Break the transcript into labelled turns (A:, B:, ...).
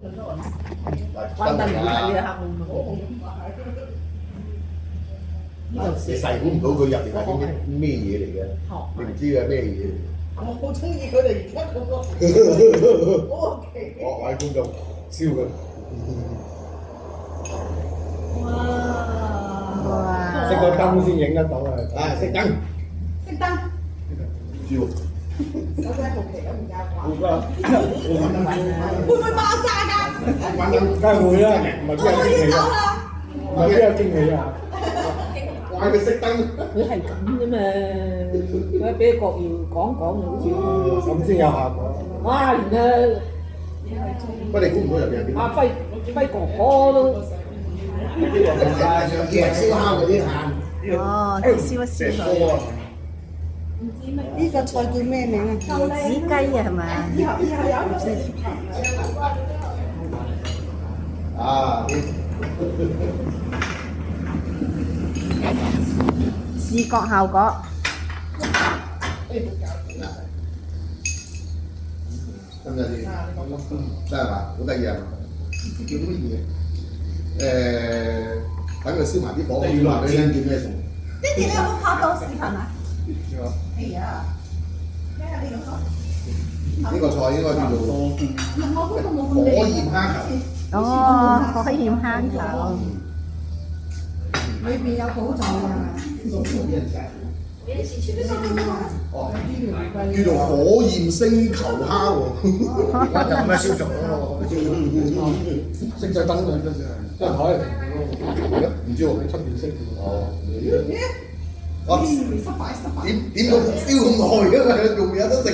A: 關燈唔係呢一刻
B: 你細估唔到佢入邊係啲咩嘢嚟嘅，你唔知佢係咩嘢嚟。
C: 我好中意佢哋而家嗰個，好奇。
B: 各位觀眾，燒佢！
A: 哇！
D: 熄咗燈先影得到啊！
B: 熄燈，
C: 熄燈。
B: 燒。
C: 我真係好奇咁而家
D: 會
C: 會唔會爆炸㗎？
B: 關燈，
D: 梗係會啦，唔係邊有驚喜啊？唔係邊有驚喜啊？
B: 怪佢熄燈。
A: 佢係咁啫嘛，佢俾國耀講好似
D: 咁先有效果。
A: 哇！連啊
B: 不過你估唔到入邊係邊？
A: 阿輝哥哥都
B: 燒烤嗰啲炭。
E: 哦，即係燒一燒佢。
C: 呢個菜叫咩名啊？
E: 椰子雞啊，係咪啊？
C: 以後有一個
B: 啊！
E: 視覺效果。
B: 得唔得先？得係嘛？好得意啊！叫乜嘢？等佢燒埋啲火，我話俾你聽叫咩餸？
C: 爹哋，你有冇拍到視頻啊？哎呀，咩啊？你咁講？
B: 呢個菜應該叫做
C: 我嗰個冇咁
B: 火焰蝦球。
E: 哦，火焰蝦球。
C: 裏邊有寶藏啊！
B: 哦，叫做火焰星球蝦喎，就咁樣燒熟咯。
D: 熄咗燈佢嗰陣，張台嚟
B: 唔知喎，
D: 出面熄。
B: 哦，我點到燒咁耐嘅嘛，仲有得食